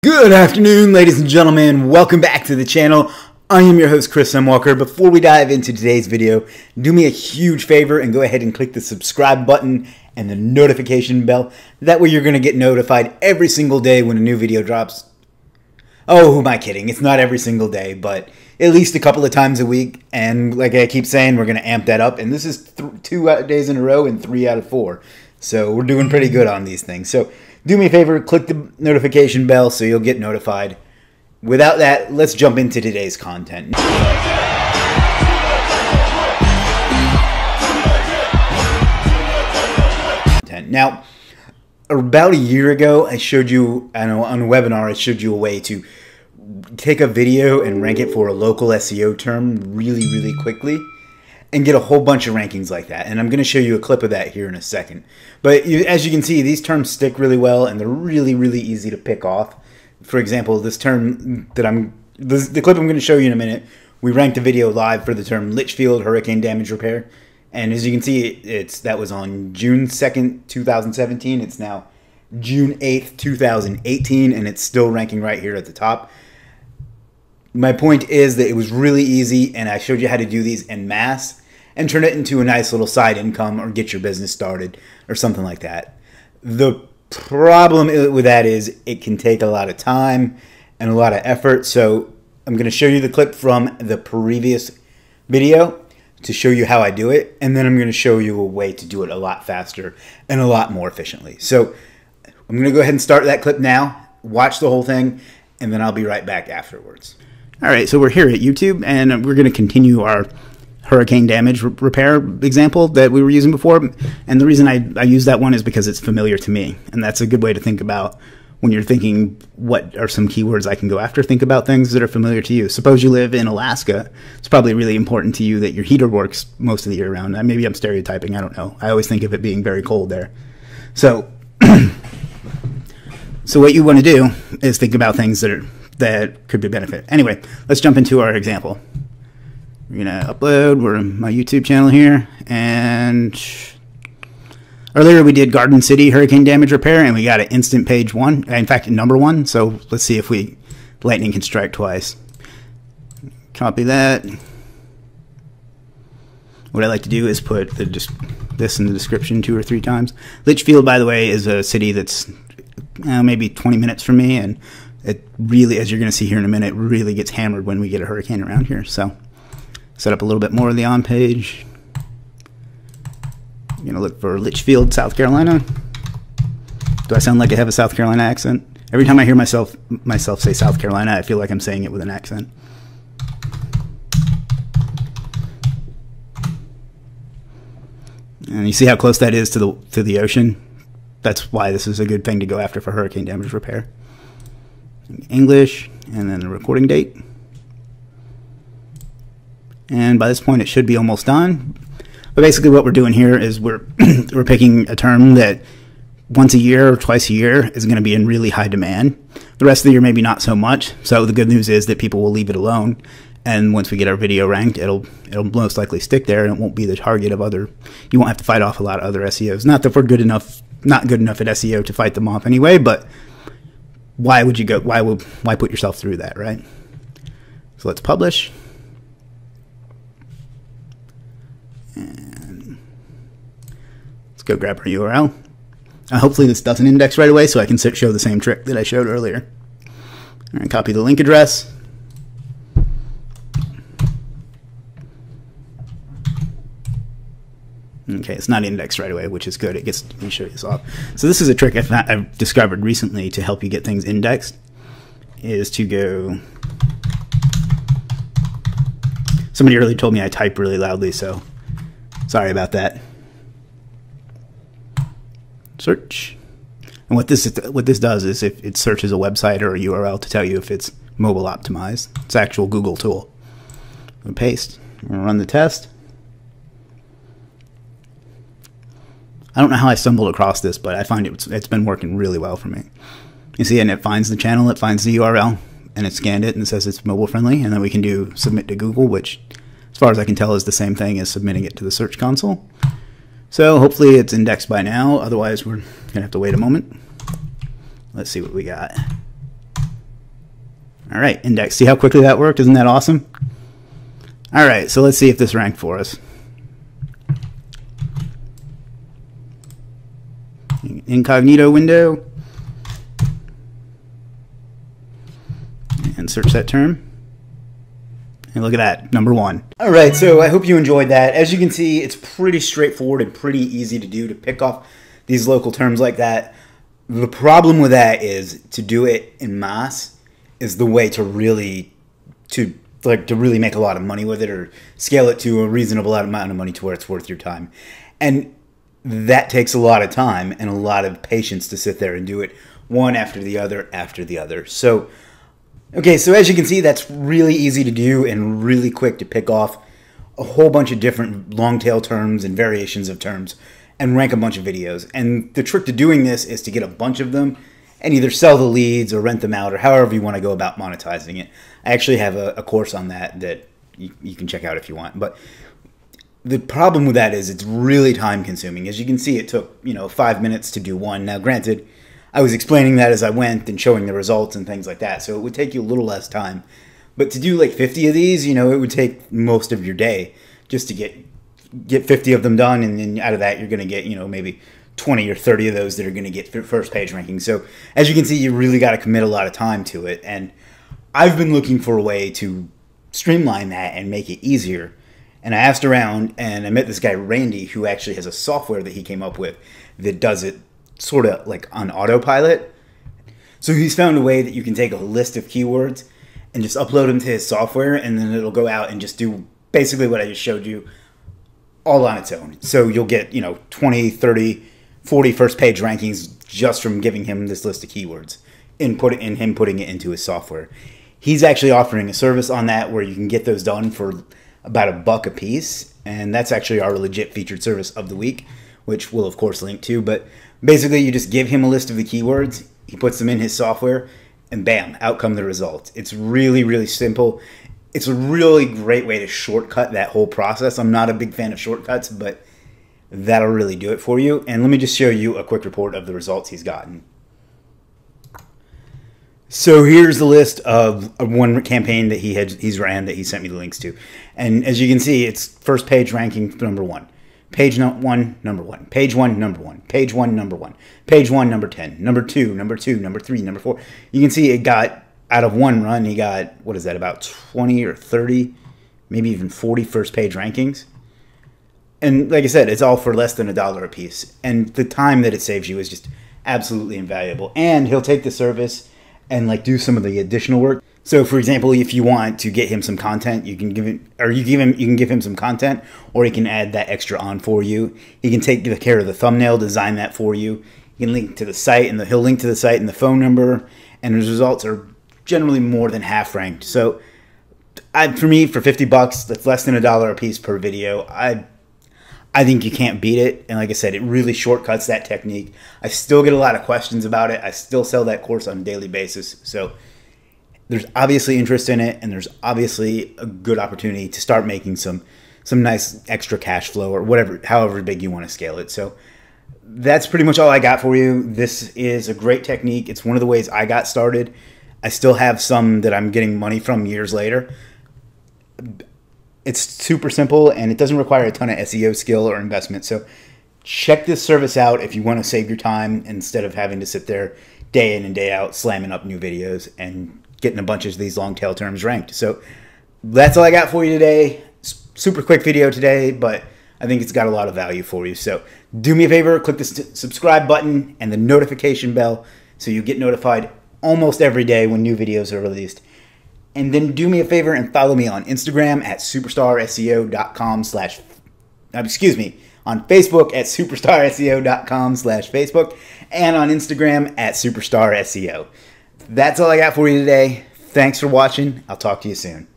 Good afternoon, ladies and gentlemen. Welcome back to the channel. I am your host, Chris Walker. Before we dive into today's video, do me a huge favor and go ahead and click the subscribe button and the notification bell. That way you're going to get notified every single day when a new video drops. Oh, who am I kidding? It's not every single day, but at least a couple of times a week. And like I keep saying, we're going to amp that up. And this is 2 days in a row and 3 out of 4. So we're doing pretty good on these things. So do me a favor, click the notification bell so you'll get notified. Without that, let's jump into today's content. Now, about a year ago, I showed you, on a webinar, I showed you a way to take a video and rank it for a local SEO term really quickly and get a whole bunch of rankings like that. And I'm going to show you a clip of that here in a second. But as you can see, these terms stick really well and they're really easy to pick off. For example, this term that the clip I'm going to show you in a minute, we ranked a video live for the term Litchfield hurricane damage repair. And as you can see, that was on June 2nd, 2017. It's now June 8th, 2018, and it's still ranking right here at the top. My point is that it was really easy, and I showed you how to do these en masse and turn it into a nice little side income or get your business started or something like that. The problem with that is it can take a lot of time and a lot of effort. So I'm going to show you the clip from the previous video to show you how I do it, and then I'm going to show you a way to do it a lot faster and a lot more efficiently. So I'm going to go ahead and start that clip now, watch the whole thing, and then I'll be right back afterwards. All right, so we're here at YouTube, and we're going to continue our hurricane damage repair example that we were using before. And the reason I use that one is because it's familiar to me, and that's a good way to think about when you're thinking, what are some keywords I can go after? Think about things that are familiar to you. Suppose you live in Alaska. It's probably really important to you that your heater works most of the year round. Maybe I'm stereotyping, I don't know. I always think of it being very cold there. So, so what you want to do is think about things that could be a benefit. Anyway, let's jump into our example. We're going to upload. We're on my YouTube channel here, and earlier we did Garden City hurricane damage repair, and we got an instant page 1. In fact, number 1. So let's see if lightning can strike twice. Copy that. What I like to do is put this in the description 2 or 3 times. Litchfield, by the way, is a city that's maybe 20 minutes from me, and it really, as you're going to see here in a minute, really gets hammered when we get a hurricane around here. So set up a little bit more of the on page. I'm going to look for Litchfield, South Carolina. Do I sound like I have a South Carolina accent? Every time I hear myself say South Carolina, I feel like I'm saying it with an accent. And you see how close that is to the ocean? That's why this is a good thing to go after for hurricane damage repair. English, and then the recording date. And by this point, it should be almost done. But basically what we're doing here is we're picking a term that once a year or twice a year is going to be in really high demand. The rest of the year, maybe not so much. So the good news is that people will leave it alone. And once we get our video ranked, it'll most likely stick there, and it won't be the target of you won't have to fight off a lot of other SEOs. Not that we're not good enough at SEO to fight them off anyway, but why would you go? Why put yourself through that, right? So let's publish. And let's go grab our URL. Hopefully this doesn't index right away so I can show the same trick that I showed earlier. All right, copy the link address. Okay, it's not indexed right away, which is good. Let me show you this off. So this is a trick I've discovered recently to help you get things indexed, is to go... Somebody earlier told me I type really loudly, so sorry about that. Search. And what this does is if it searches a website or a URL to tell you if it's mobile optimized. It's an actual Google tool. We'll paste. We're going to run the test. I don't know how I stumbled across this, but I find it's been working really well for me. You see, and it finds the channel, it finds the URL, and it scanned it and it says it's mobile friendly, and then we can do submit to Google, which, as far as I can tell, is the same thing as submitting it to the Search Console. So hopefully it's indexed by now, otherwise we're going to have to wait a moment. Let's see what we got. All right, index. See how quickly that worked? Isn't that awesome? All right, so let's see if this ranked for us. Incognito window. And search that term. And look at that, number 1. All right, so I hope you enjoyed that. As you can see, it's pretty straightforward and pretty easy to do, to pick off these local terms like that. The problem with that is to do it en masse is the way to really make a lot of money with it, or scale it to a reasonable amount of money to where it's worth your time. And that takes a lot of time and a lot of patience to sit there and do it one after the other. So, okay, so as you can see, that's really easy to do and really quick to pick off a whole bunch of different long tail terms and variations of terms and rank a bunch of videos. And the trick to doing this is to get a bunch of them and either sell the leads or rent them out, or however you want to go about monetizing it. I actually have a course on that you can check out if you want. But the problem with that is it's really time consuming. As you can see, it took 5 minutes to do one. Now granted, I was explaining that as I went and showing the results and things like that, so it would take you a little less time. But to do like 50 of these, it would take most of your day just to get 50 of them done, and then out of that you're going to get maybe 20 or 30 of those that are going to get first page rankings. So as you can see, you really got to commit a lot of time to it, and I've been looking for a way to streamline that and make it easier. And I asked around, and I met this guy Randy, who actually has a software that he came up with that does it sort of like on autopilot. So he's found a way that you can take a list of keywords and just upload them to his software, and then it'll go out and just do basically what I just showed you all on its own. So you'll get 20, 30, 40 first page rankings just from giving him this list of keywords and him putting it into his software. He's actually offering a service on that where you can get those done for about $1 a piece, and that's actually our legit featured service of the week, which we'll of course link to. But basically you just give him a list of the keywords, he puts them in his software, and bam, out come the results. It's really, really simple. It's a really great way to shortcut that whole process. I'm not a big fan of shortcuts, but that'll really do it for you. And let me just show you a quick report of the results he's gotten. So here's the list of one campaign that he's ran that he sent me the links to. And as you can see, it's first page ranking number 1. Page 1, number 1. Page 1, number 1. Page 1, number 1. Page 1, number 10. Number 2, number 2, number 3, number 4. You can see it got, out of one run, he got, what is that, about 20 or 30, maybe even 40 first page rankings. And like I said, it's all for less than $1 a piece. And the time that it saves you is just absolutely invaluable. And he'll take the service and like do some of the additional work. So for example, if you want to get him some content, you can give him some content, or he can add that extra on for you. He can take care of the thumbnail, design that for you. He can link to the site, and he'll link to the site and the phone number, and his results are generally more than half ranked. So for me, for $50, that's less than $1 a piece per video. I think you can't beat it. And like I said, it really shortcuts that technique. I still get a lot of questions about it. I still sell that course on a daily basis. So there's obviously interest in it, and there's obviously a good opportunity to start making some nice extra cash flow, or whatever, however big you want to scale it. So that's pretty much all I got for you. This is a great technique. It's one of the ways I got started. I still have some that I'm getting money from years later. It's super simple, and it doesn't require a ton of SEO skill or investment. So check this service out if you want to save your time instead of having to sit there day in and day out slamming up new videos and getting a bunch of these long tail terms ranked. So that's all I got for you today. Super quick video today, but I think it's got a lot of value for you. So do me a favor, click the subscribe button and the notification bell so you get notified almost every day when new videos are released. And then do me a favor and follow me on Instagram at superstarseo.com/ on Facebook at superstarseo.com/Facebook, and on Instagram at superstarseo. That's all I got for you today. Thanks for watching. I'll talk to you soon.